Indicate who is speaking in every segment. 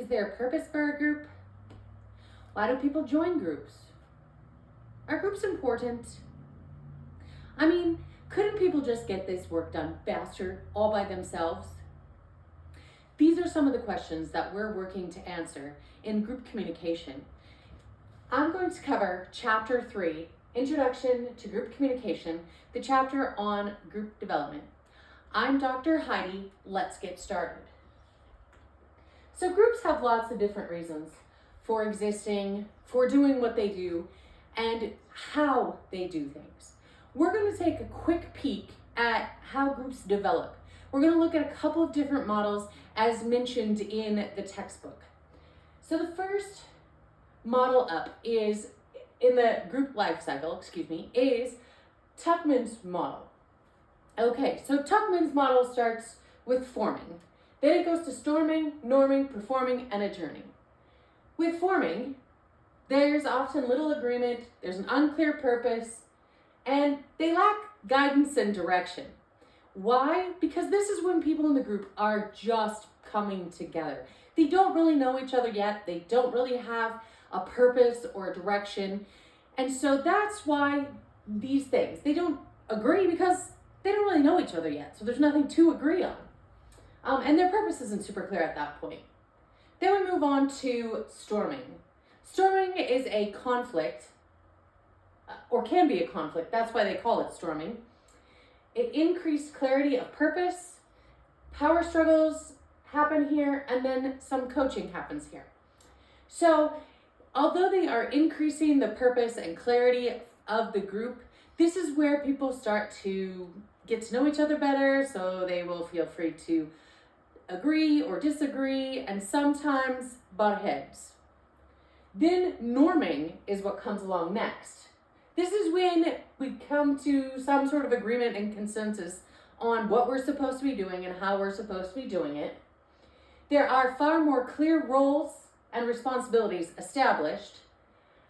Speaker 1: Is there a purpose for a group? Why do people join groups? Are groups important? I mean, couldn't people just get this work done faster all by themselves? These are some of the questions that we're working to answer in group communication. I'm going to cover Chapter 3, Introduction to Group Communication, the chapter on group development. I'm Dr. Heidi. Let's get started. So groups have lots of different reasons for existing, for doing what they do, and how they do things. We're going to take a quick peek at how groups develop. We're going to look at a couple of different models as mentioned in the textbook. So the first model up is, in the group life cycle, is Tuckman's model. Okay, so Tuckman's model starts with forming. Then it goes to storming, norming, performing, and adjourning. With forming, there's often little agreement, there's an unclear purpose, and they lack guidance and direction. Why? Because this is when people in the group are just coming together. They don't really know each other yet. They don't really have a purpose or a direction. And so that's why these things, they don't agree because they don't really know each other yet. So there's nothing to agree on. And their purpose isn't super clear at that point. Then we move on to storming. Storming is a conflict, or can be a conflict. That's why they call it storming. It increased clarity of purpose, power struggles happen here, and then some coaching happens here. So although they are increasing the purpose and clarity of the group, this is where people start to get to know each other better, so they will feel free to agree or disagree, and sometimes butt heads. Then norming is what comes along next. This is when we come to some sort of agreement and consensus on what we're supposed to be doing and how we're supposed to be doing it. There are far more clear roles and responsibilities established,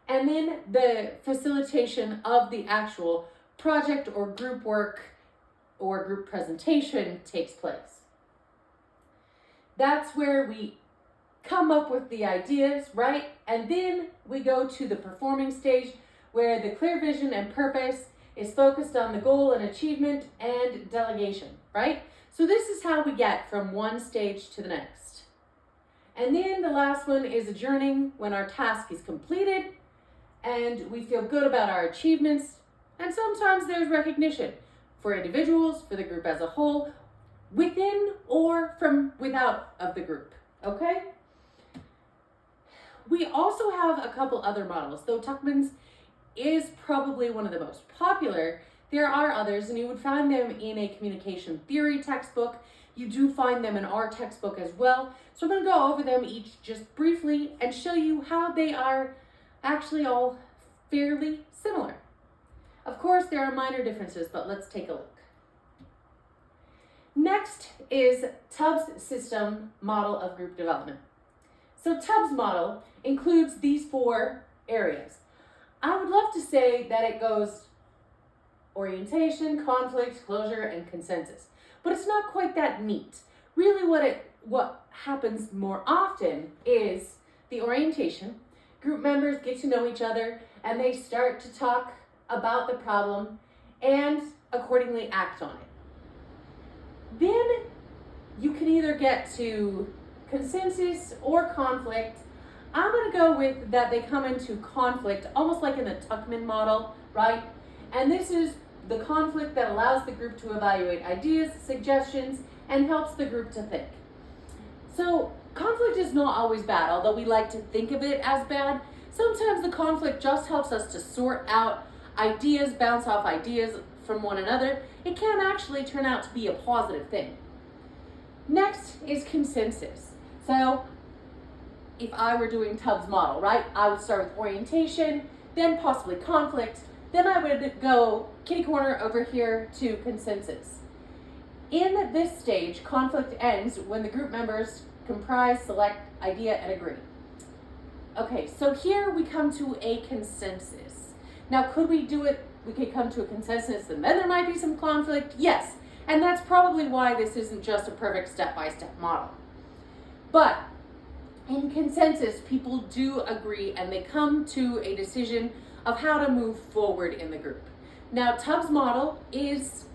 Speaker 1: and then the facilitation of the actual project or group work or group presentation takes place. That's where we come up with the ideas, right? And then we go to the performing stage where the clear vision and purpose is focused on the goal and achievement and delegation, right? So this is how we get from one stage to the next. And then the last one is adjourning, when our task is completed and we feel good about our achievements. And sometimes there's recognition for individuals, for the group as a whole, within or from without of the group, okay? We also have a couple other models. Though Tuckman's is probably one of the most popular, there are others, and you would find them in a communication theory textbook. You do find them in our textbook as well. So I'm going to go over them each just briefly and show you how they are actually all fairly similar. Of course, there are minor differences, but let's take a look. Next is Tubbs' system model of group development. So Tubbs' model includes these 4 areas. I would love to say that it goes orientation, conflict, closure, and consensus, but it's not quite that neat. Really what happens more often is the orientation. Group members get to know each other and they start to talk about the problem and accordingly act on it. Then you can either get to consensus or conflict. I'm going to go with that they come into conflict, almost like in the Tuckman model, right? And this is the conflict that allows the group to evaluate ideas, suggestions, and helps the group to think. So conflict is not always bad, although we like to think of it as bad. Sometimes the conflict just helps us to sort out ideas, bounce off ideas from one another. It can actually turn out to be a positive thing. Next is consensus. So if I were doing Tubbs' model, right, I would start with orientation, then possibly conflict, then I would go kitty corner over here to consensus. In this stage, conflict ends when the group members comprise, select, idea, and agree. Okay, so here we come to a consensus. Now, could we do it? We could come to a consensus and then there might be some conflict. Yes, and that's probably why this isn't just a perfect step-by-step model. But in consensus, people do agree and they come to a decision of how to move forward in the group. Now, Tubbs' model is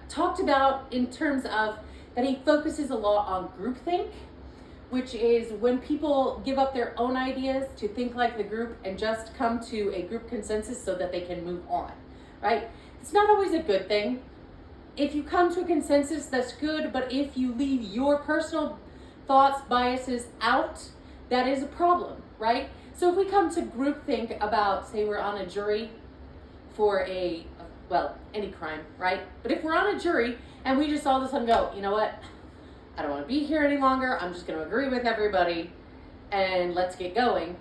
Speaker 1: talked about in terms of that he focuses a lot on groupthink, which is when people give up their own ideas to think like the group and just come to a group consensus so that they can move on, right? It's not always a good thing. If you come to a consensus, that's good, but if you leave your personal thoughts, biases out, that is a problem, right? So if we come to groupthink about, say we're on a jury for any crime, right? But if we're on a jury and we just all of a sudden go, you know what? I don't want to be here any longer. I'm just going to agree with everybody and let's get going.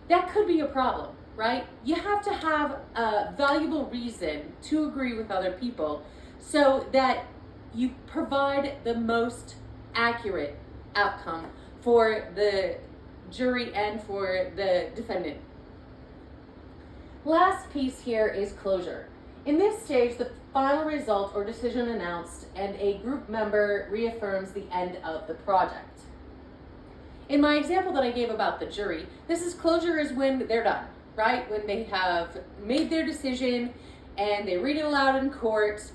Speaker 1: That could be a problem, right? You have to have a valuable reason to agree with other people so that you provide the most accurate outcome for the jury and for the defendant. Last piece here is closure. In this stage, the final result or decision announced and a group member reaffirms the end of the project. In my example that I gave about the jury, this is closure is when they're done, right? When they have made their decision and they read it aloud in court,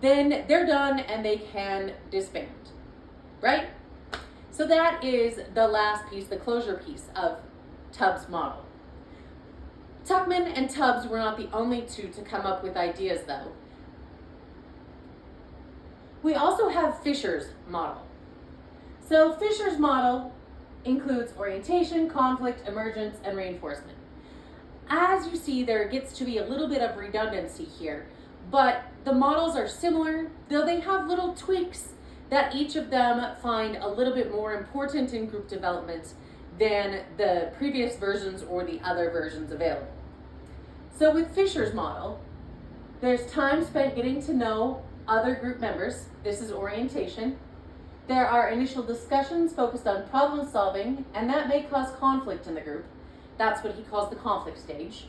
Speaker 1: then they're done and they can disband, right? So that is the last piece, the closure piece of Tubbs' model. Tuckman and Tubbs were not the only two to come up with ideas, though. We also have Fisher's model. So Fisher's model includes orientation, conflict, emergence, and reinforcement. As you see, there gets to be a little bit of redundancy here, but the models are similar, though they have little tweaks that each of them find a little bit more important in group development than the previous versions or the other versions available. So with Fisher's model, there's time spent getting to know other group members. This is orientation. There are initial discussions focused on problem solving, and that may cause conflict in the group. That's what he calls the conflict stage.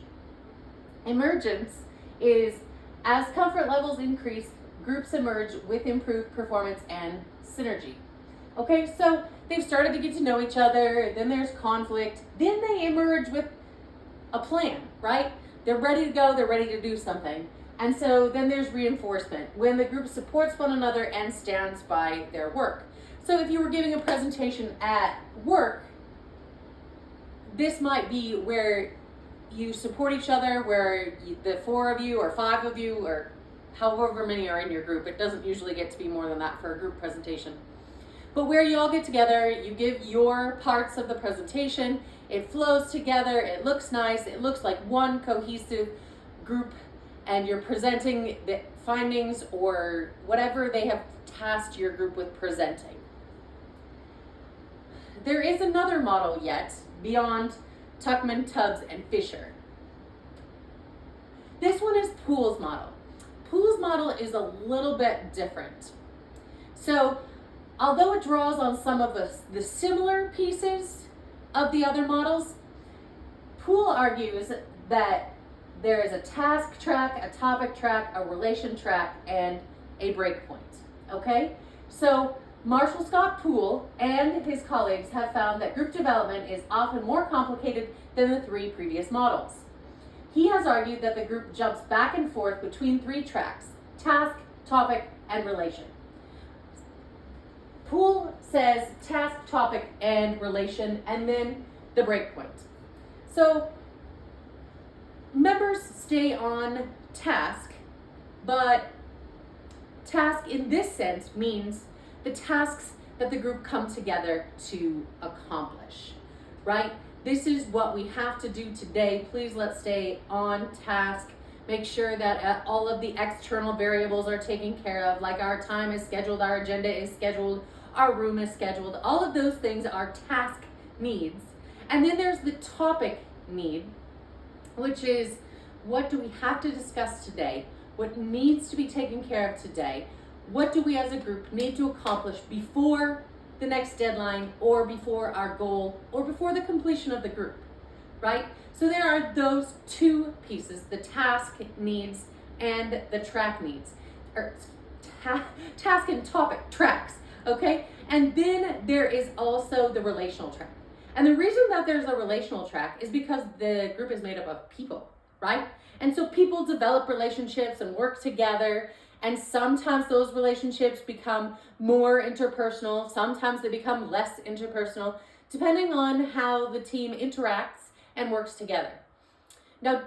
Speaker 1: Emergence is as comfort levels increase, groups emerge with improved performance and synergy. Okay, so they've started to get to know each other, then there's conflict, then they emerge with a plan, right? They're ready to go, they're ready to do something. And so then there's reinforcement, when the group supports one another and stands by their work. So if you were giving a presentation at work, this might be where you support each other, where the 4 of you or 5 of you or however many are in your group. It doesn't usually get to be more than that for a group presentation. But where you all get together, you give your parts of the presentation, it flows together, it looks nice, it looks like one cohesive group, and you're presenting the findings or whatever they have tasked your group with presenting. There is another model yet beyond Tuckman, Tubbs, and Fisher. This one is Poole's model. Poole's model is a little bit different. So, although it draws on some of the similar pieces of the other models, Poole argues that there is a task track, a topic track, a relation track, and a breakpoint. Okay? So, Marshall Scott Poole and his colleagues have found that group development is often more complicated than the 3 previous models. He has argued that the group jumps back and forth between 3 tracks: task, topic, and relation. Poole says task, topic, and relation, and then the breakpoint. So members stay on task, but task in this sense means the tasks that the group come together to accomplish, right? This is what we have to do today. Please let's stay on task. Make sure that all of the external variables are taken care of, like our time is scheduled, our agenda is scheduled, our room is scheduled. All of those things are task needs. And then there's the topic need, which is what do we have to discuss today? What needs to be taken care of today? What do we as a group need to accomplish before the next deadline or before our goal or before the completion of the group, right? So there are those 2 pieces, the task needs and the track needs, or task and topic tracks, okay? And then there is also the relational track. And the reason that there's a relational track is because the group is made up of people, right? And so people develop relationships and work together, and sometimes those relationships become more interpersonal, sometimes they become less interpersonal, depending on how the team interacts and works together. Now,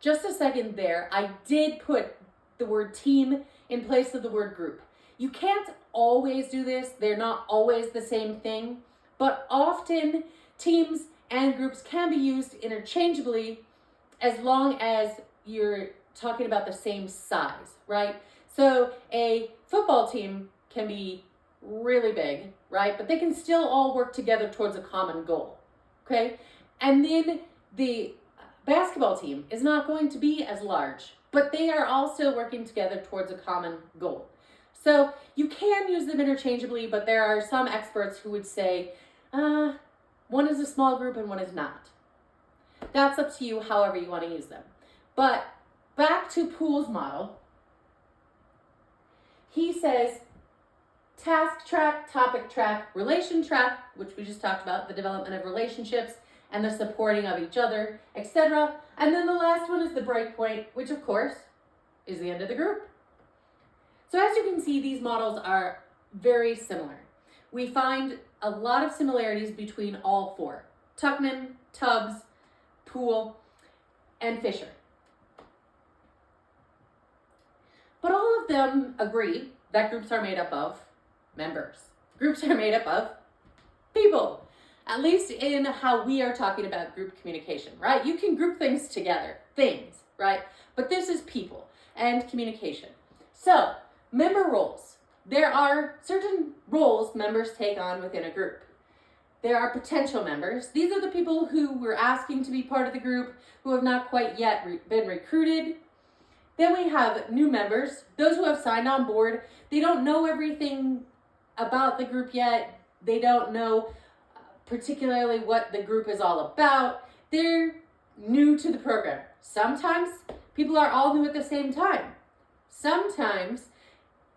Speaker 1: just a second there, I did put the word team in place of the word group. You can't always do this, they're not always the same thing, but often teams and groups can be used interchangeably as long as you're talking about the same size, right? So a football team can be really big, right? But they can still all work together towards a common goal, okay? And then the basketball team is not going to be as large, but they are also working together towards a common goal. So you can use them interchangeably, but there are some experts who would say, one is a small group and one is not. That's up to you, however you want to use them. But back to Poole's model, he says task track, topic track, relation track, which we just talked about, the development of relationships and the supporting of each other, etc. And then the last one is the break point, which of course is the end of the group. So as you can see, these models are very similar. We find a lot of similarities between all four: Tuckman, Tubbs, Poole, and Fisher. But all of them agree that groups are made up of members. Groups are made up of people, at least in how we are talking about group communication, right? You can group things together, right? But this is people and communication. So, member roles. There are certain roles members take on within a group. There are potential members. These are the people who we're asking to be part of the group, who have not quite yet been recruited. Then we have new members, those who have signed on board. They don't know everything about the group yet. They don't know particularly what the group is all about. They're new to the program. Sometimes people are all new at the same time. Sometimes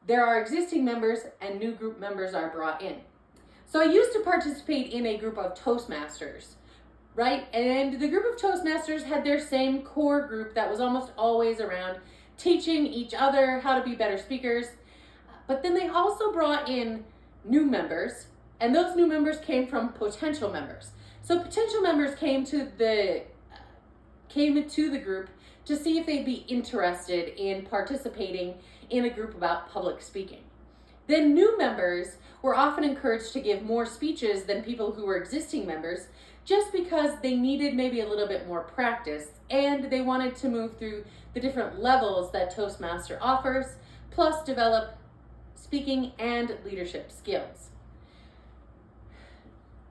Speaker 1: there are existing members and new group members are brought in. So I used to participate in a group of Toastmasters, right? And the group of Toastmasters had their same core group that was almost always around, teaching each other how to be better speakers. But then they also brought in new members, and those new members came from potential members. So potential members came to the group to see if they'd be interested in participating in a group about public speaking. Then new members were often encouraged to give more speeches than people who were existing members, just because they needed maybe a little bit more practice and they wanted to move through the different levels that Toastmaster offers, plus develop speaking and leadership skills.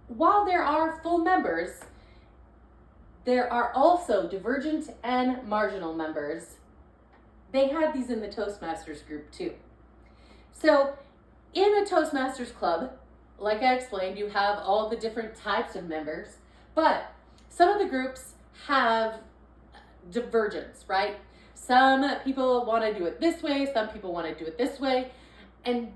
Speaker 1: While there are full members, there are also divergent and marginal members. They had these in the Toastmasters group too. So in a Toastmasters club, like I explained, you have all the different types of members, but some of the groups have divergence, right? Some people want to do it this way, some people want to do it this way, and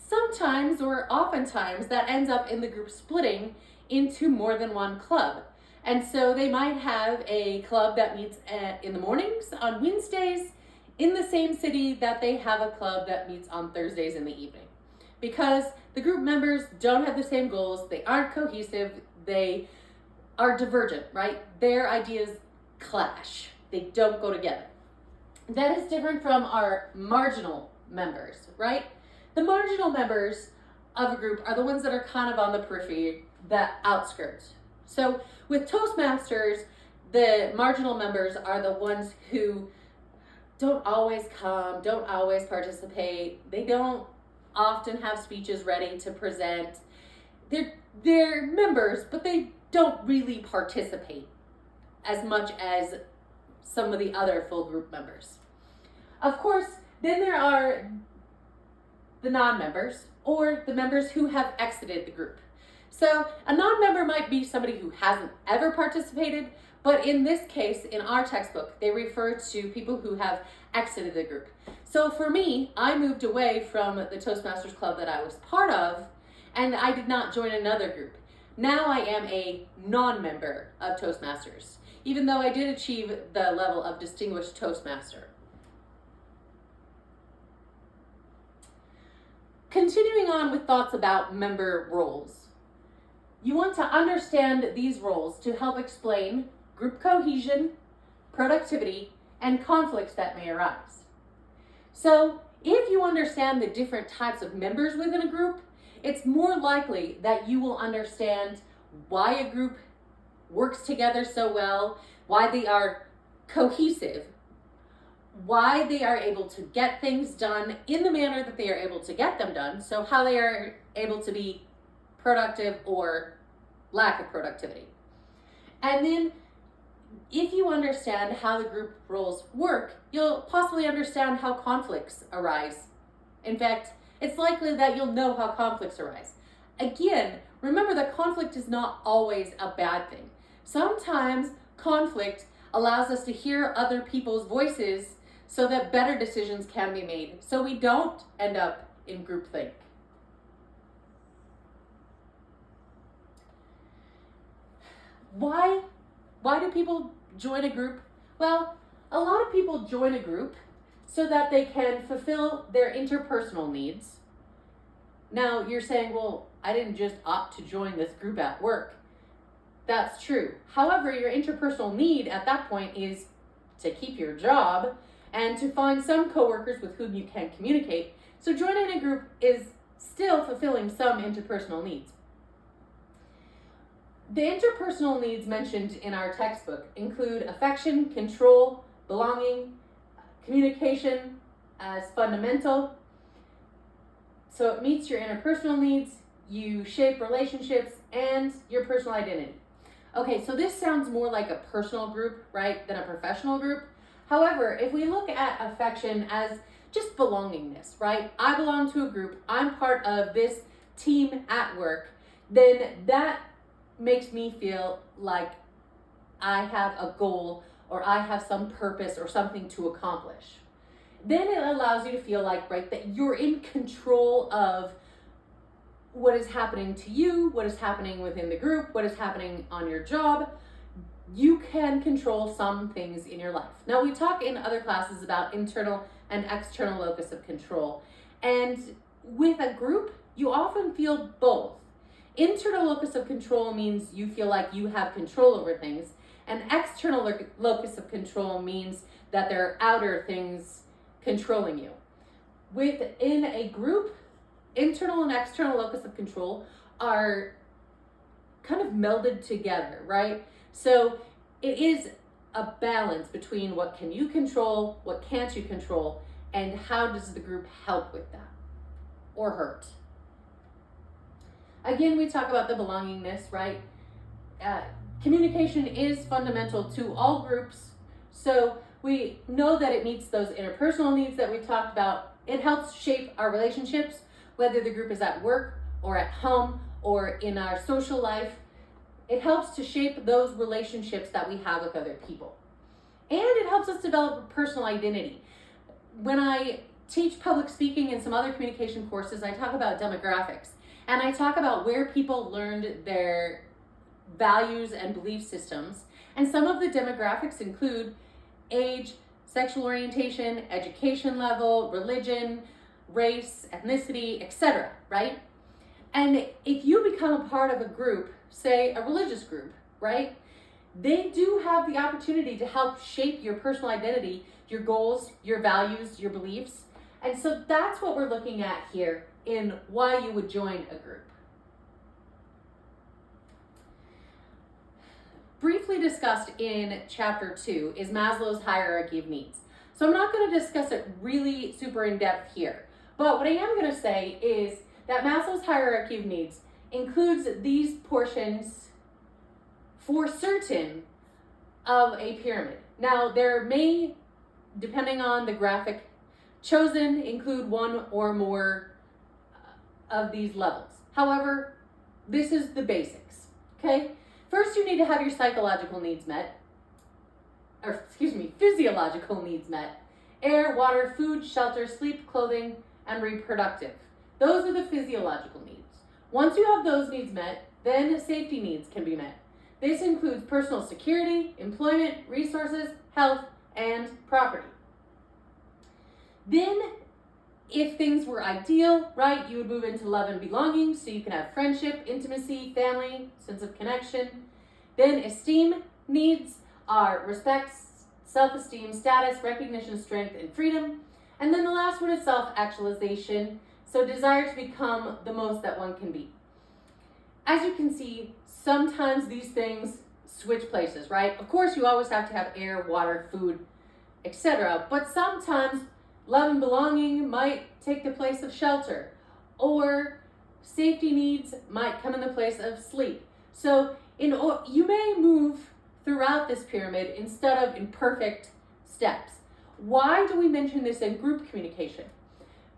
Speaker 1: sometimes or oftentimes that ends up in the group splitting into more than one club. And so they might have a club that meets in the mornings on Wednesdays in the same city that they have a club that meets on Thursdays in the evening. Because the group members don't have the same goals, they aren't cohesive, they are divergent, right? Their ideas clash, they don't go together. That is different from our marginal members, right? The marginal members of a group are the ones that are kind of on the periphery, the outskirts. So with Toastmasters, the marginal members are the ones who don't always come, don't always participate. They don't often have speeches ready to present. They're members, but they don't really participate as much as some of the other full group members. Of course, then there are the non-members, or the members who have exited the group. So a non-member might be somebody who hasn't ever participated, but in this case, in our textbook, they refer to people who have exited the group. So for me, I moved away from the Toastmasters Club that I was part of, and I did not join another group. Now I am a non-member of Toastmasters, even though I did achieve the level of Distinguished Toastmaster. Continuing on with thoughts about member roles. You want to understand these roles to help explain group cohesion, productivity, and conflicts that may arise. So, if you understand the different types of members within a group, it's more likely that you will understand why a group works together so well, why they are cohesive, why they are able to get things done in the manner that they are able to get them done, so how they are able to be productive or lack of productivity. And then if you understand how the group roles work, you'll possibly understand how conflicts arise. In fact, it's likely that you'll know how conflicts arise. Again, remember that conflict is not always a bad thing. Sometimes conflict allows us to hear other people's voices so that better decisions can be made, so we don't end up in groupthink. Why do people join a group? Well, a lot of people join a group so that they can fulfill their interpersonal needs. Now, you're saying, well, I didn't just opt to join this group at work. That's true. However, your interpersonal need at that point is to keep your job and to find some coworkers with whom you can communicate. So joining a group is still fulfilling some interpersonal needs. The interpersonal needs mentioned in our textbook include affection, control, belonging, communication as fundamental. So it meets your interpersonal needs, you shape relationships, and your personal identity. Okay, so this sounds more like a personal group, right, than a professional group. However, if we look at affection as just belongingness, right? I belong to a group, I'm part of this team at work, then that makes me feel like I have a goal or I have some purpose or something to accomplish. Then it allows you to feel like, right, that you're in control of what is happening to you, what is happening within the group, what is happening on your job. You can control some things in your life. Now, we talk in other classes about internal and external locus of control. And with a group, you often feel both. Internal locus of control means you feel like you have control over things, and external locus of control means that there are outer things controlling you. Within a group, internal and external locus of control are kind of melded together, right? So it is a balance between what can you control, what can't you control, and how does the group help with that or hurt. Again, we talk about the belongingness, right? Communication is fundamental to all groups. So we know that it meets those interpersonal needs that we've talked about. It helps shape our relationships, whether the group is at work or at home or in our social life. It helps to shape those relationships that we have with other people. And it helps us develop a personal identity. When I teach public speaking and some other communication courses, I talk about demographics. And I talk about where people learned their values and belief systems. And some of the demographics include age, sexual orientation, education level, religion, race, ethnicity, etc., right? And if you become a part of a group, say a religious group, right? They do have the opportunity to help shape your personal identity, your goals, your values, your beliefs. And so that's what we're looking at here in why you would join a group. Briefly discussed in chapter 2 is Maslow's hierarchy of needs. So I'm not going to discuss it really super in depth here. But what I am going to say is that Maslow's hierarchy of needs includes these portions for certain of a pyramid. Now, there may, depending on the graphic chosen, include one or more of these levels. However, this is the basics, okay? First, you need to have your physiological needs met. Air, water, food, shelter, sleep, clothing, and reproductive. Those are the physiological needs. Once you have those needs met, Then safety needs can be met. This includes personal security, employment, resources, health, and property. Then, if things were ideal, right, you would move into love and belonging, so you can have friendship, intimacy, family, sense of connection. Then esteem needs are respect, self-esteem, status, recognition, strength, and freedom. And then the last one is self-actualization, so desire to become the most that one can be. As you can see, sometimes these things switch places, right? Of course, you always have to have air, water, food, etc. But sometimes love and belonging might take the place of shelter, or safety needs might come in the place of sleep. So you may move throughout this pyramid instead of in perfect steps. Why do we mention this in group communication?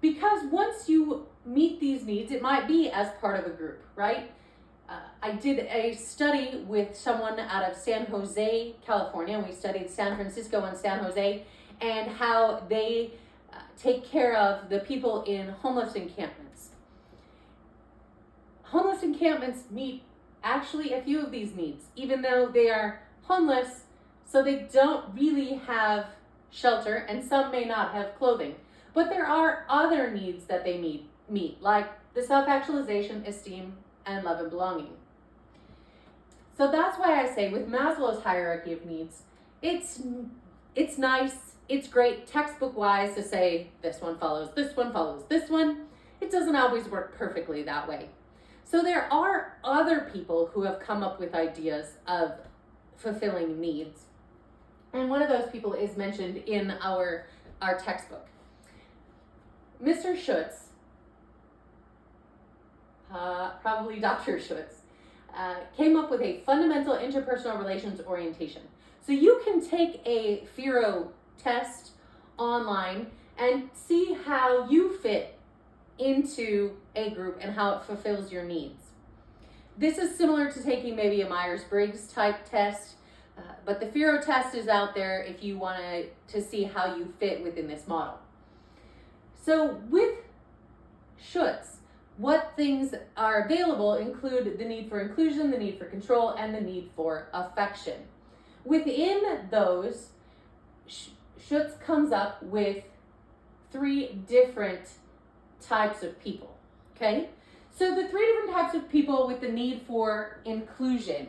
Speaker 1: Because once you meet these needs, it might be as part of a group, right? I did a study with someone out of San Jose, California. We studied San Francisco and San Jose and how they take care of the people in homeless encampments. Homeless encampments meet actually a few of these needs, even though they are homeless, so they don't really have shelter, and some may not have clothing. But there are other needs that they meet, like the self-actualization, esteem, and love and belonging. So that's why I say with Maslow's hierarchy of needs, it's nice, it's great textbook-wise to say this one follows this one follows this one. It doesn't always work perfectly that way. So there are other people who have come up with ideas of fulfilling needs. And one of those people is mentioned in our textbook. Mr. Schutz, probably Dr. Schutz, came up with a fundamental interpersonal relations orientation. So you can take a FIRO test online and see how you fit into a group and how it fulfills your needs. This is similar to taking maybe a Myers-Briggs type test, but the FIRO test is out there if you want to see how you fit within this model. So with Schutz, what things are available include the need for inclusion, the need for control, and the need for affection. Within those, Schutz comes up with 3 different types of people, okay? So the 3 different types of people with the need for inclusion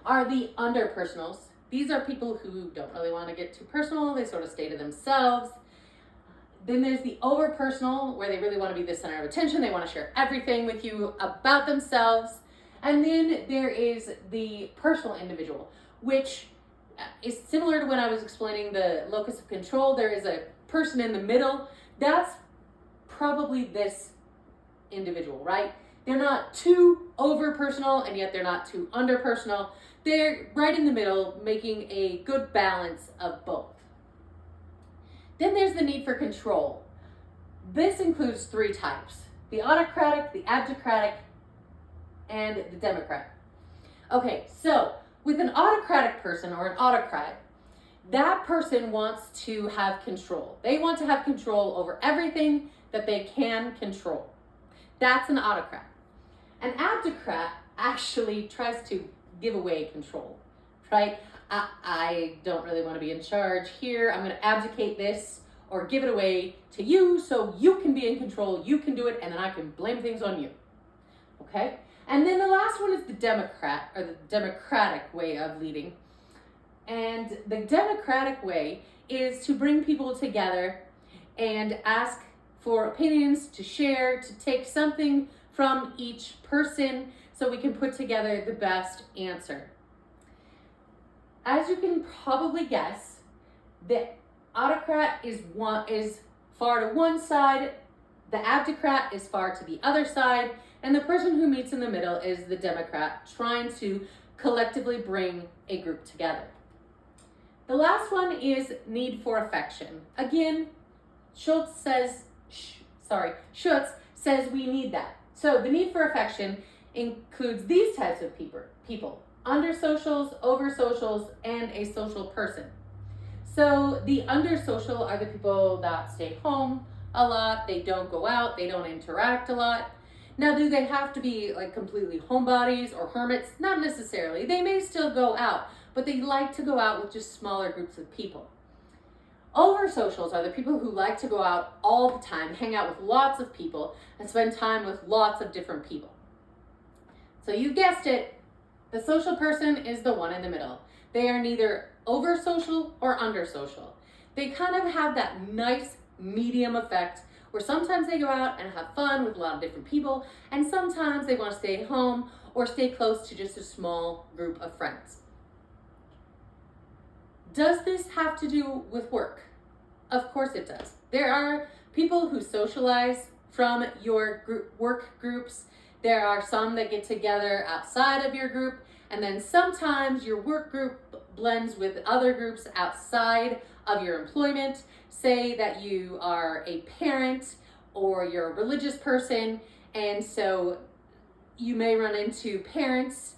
Speaker 1: are the underpersonals. These are people who don't really want to get too personal. They sort of stay to themselves. Then there's the overpersonal, where they really want to be the center of attention. They want to share everything with you about themselves. And then there is the personal individual, which is similar to when I was explaining the locus of control. There is a person in the middle. That's probably this individual, right? They're not too over personal, and yet they're not too under personal. They're right in the middle, making a good balance of both. Then there's the need for control. This includes 3 types: the autocratic, the abdocratic, and the democrat. Okay, so with an autocratic person or an autocrat, that person wants to have control. They want to have control over everything that they can control. That's an autocrat. An abdocrat actually tries to give away control, right? I don't really want to be in charge here. I'm going to abdicate this or give it away to you so you can be in control, you can do it, and then I can blame things on you, okay? And then the last one is the democrat, or the democratic way of leading. And the democratic way is to bring people together and ask for opinions, to share, to take something from each person so we can put together the best answer. As you can probably guess, the autocrat is far to one side, the abdocrat is far to the other side, and the person who meets in the middle is the democrat, trying to collectively bring a group together. The last one is need for affection. Again, Schutz says we need that. So the need for affection includes these types of people: under-socials, over-socials, and a social person. So the under-social are the people that stay home a lot, they don't go out, they don't interact a lot. Now, do they have to be like completely homebodies or hermits? Not necessarily. They may still go out, but they like to go out with just smaller groups of people. Over socials are the people who like to go out all the time, hang out with lots of people, and spend time with lots of different people. So you guessed it, the social person is the one in the middle. They are neither over social or under social. They kind of have that nice medium effect where sometimes they go out and have fun with a lot of different people, and sometimes they want to stay home or stay close to just a small group of friends. Does this have to do with work? Of course it does. There are people who socialize from your work groups. There are some that get together outside of your group, and then sometimes your work group blends with other groups outside of your employment. Say that you are a parent or you're a religious person, and so you may run into parents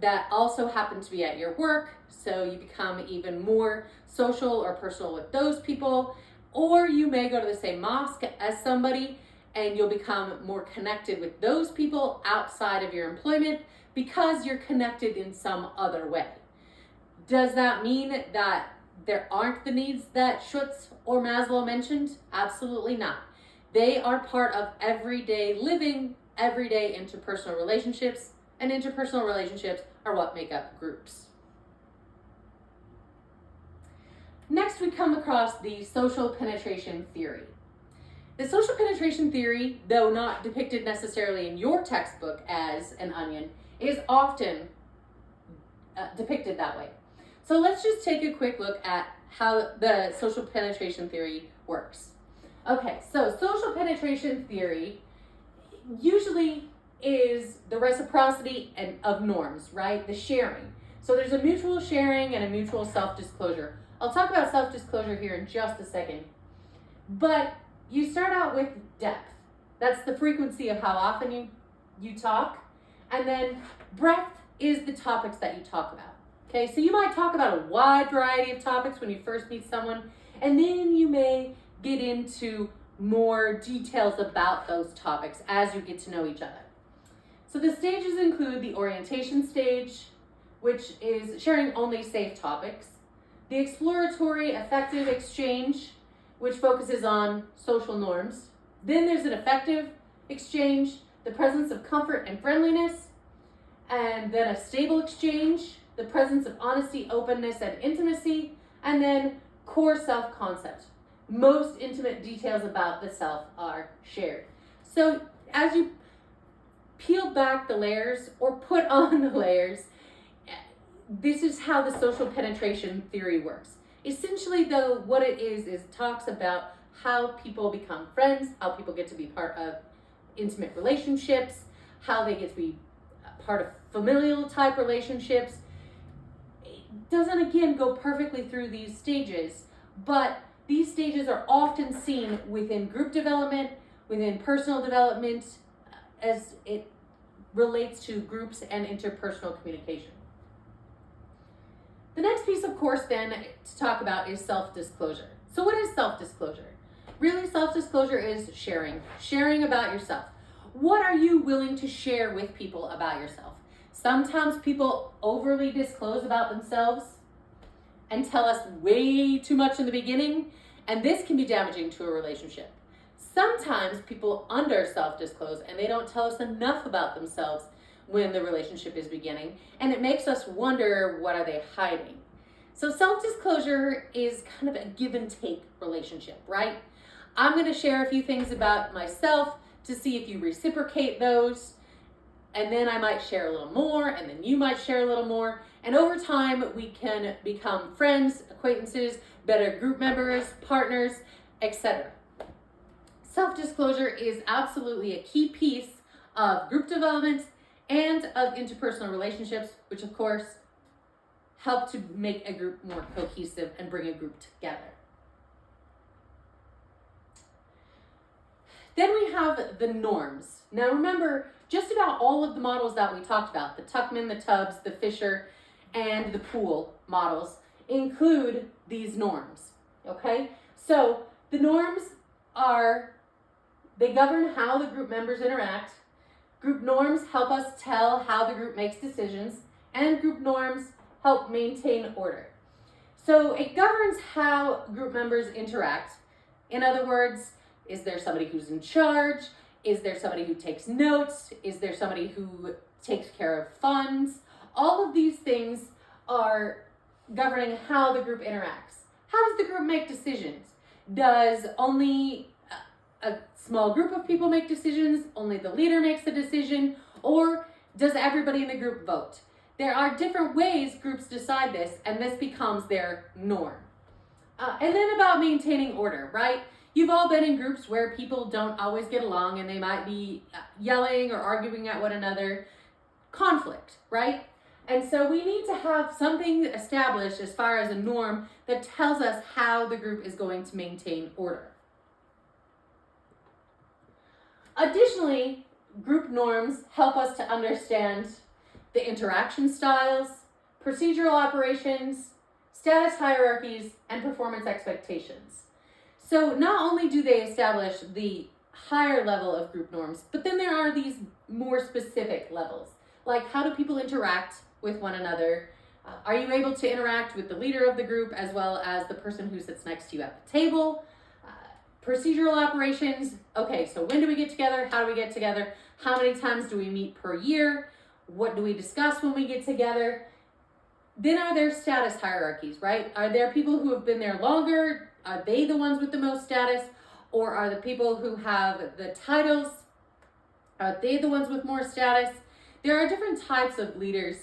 Speaker 1: that also happen to be at your work, so you become even more social or personal with those people. Or you may go to the same mosque as somebody and you'll become more connected with those people outside of your employment because you're connected in some other way. Does that mean that there aren't the needs that Schutz or Maslow mentioned? Absolutely not. They are part of everyday living, everyday interpersonal relationships, and interpersonal relationships are what make up groups. Next, we come across the social penetration theory. The social penetration theory, though not depicted necessarily in your textbook as an onion, is often depicted that way. So let's just take a quick look at how the social penetration theory works. Okay, so social penetration theory usually is the reciprocity of norms, right? The sharing. So there's a mutual sharing and a mutual self-disclosure. I'll talk about self-disclosure here in just a second. But you start out with depth. That's the frequency of how often you talk. And then breadth is the topics that you talk about. Okay, so you might talk about a wide variety of topics when you first meet someone, and then you may get into more details about those topics as you get to know each other. So the stages include the orientation stage, which is sharing only safe topics, the exploratory affective exchange, which focuses on social norms. Then there's an affective exchange, the presence of comfort and friendliness, and then a stable exchange, the presence of honesty, openness, and intimacy, and then core self-concept. Most intimate details about the self are shared. So as you peel back the layers or put on the layers, this is how the social penetration theory works. Essentially, though, what it is talks about how people become friends, how people get to be part of intimate relationships, how they get to be part of familial type relationships. It doesn't, again, go perfectly through these stages, but these stages are often seen within group development, within personal development, as it relates to groups and interpersonal communication. The next piece, of course, then to talk about is self-disclosure. So what is self-disclosure? Really, self-disclosure is sharing about yourself. What are you willing to share with people about yourself? Sometimes people overly disclose about themselves and tell us way too much in the beginning, and this can be damaging to a relationship. Sometimes people under self-disclose and they don't tell us enough about themselves when the relationship is beginning, and it makes us wonder, what are they hiding? So self-disclosure is kind of a give and take relationship, right? I'm going to share a few things about myself to see if you reciprocate those, and then I might share a little more, and then you might share a little more, and over time we can become friends, acquaintances, better group members, partners, etc. Self-disclosure is absolutely a key piece of group development and of interpersonal relationships, which of course help to make a group more cohesive and bring a group together. Then we have the norms. Now remember, just about all of the models that we talked about, the Tuckman, the Tubbs, the Fisher, and the Poole models include these norms, okay? So the norms they govern how the group members interact. Group norms help us tell how the group makes decisions, and group norms help maintain order. So it governs how group members interact. In other words, is there somebody who's in charge? Is there somebody who takes notes? Is there somebody who takes care of funds? All of these things are governing how the group interacts. How does the group make decisions? Does only a small group of people make decisions? Only the leader makes the decision? Or does everybody in the group vote? There are different ways groups decide this, and this becomes their norm. And then about maintaining order, right? You've all been in groups where people don't always get along and they might be yelling or arguing at one another. Conflict, right? And so we need to have something established as far as a norm that tells us how the group is going to maintain order. Additionally, group norms help us to understand the interaction styles, procedural operations, status hierarchies, and performance expectations. So not only do they establish the higher level of group norms, but then there are these more specific levels, like how do people interact with one another? Are you able to interact with the leader of the group as well as the person who sits next to you at the table? Procedural operations, okay, so when do we get together? How do we get together? How many times do we meet per year? What do we discuss when we get together? Then are there status hierarchies, right? Are there people who have been there longer? Are they the ones with the most status? Or are the people who have the titles, are they the ones with more status? There are different types of leaders.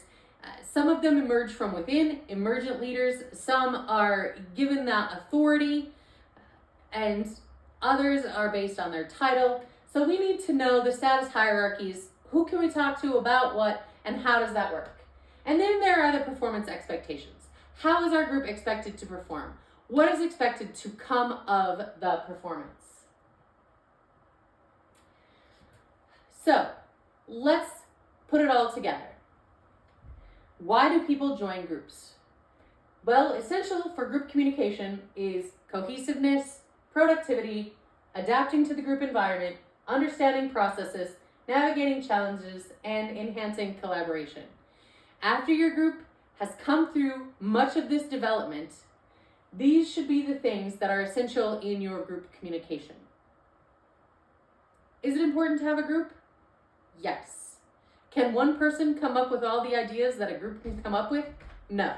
Speaker 1: Some of them emerge from within, emergent leaders. Some are given that authority, and others are based on their title. So we need to know the status hierarchies. Who can we talk to about what, and how does that work? And then there are the performance expectations. How is our group expected to perform? What is expected to come of the performance? So let's put it all together. Why do people join groups? Well, essential for group communication is cohesiveness, productivity, adapting to the group environment, understanding processes, navigating challenges, and enhancing collaboration. After your group has come through much of this development, these should be the things that are essential in your group communication. Is it important to have a group? Yes. Can one person come up with all the ideas that a group can come up with? No.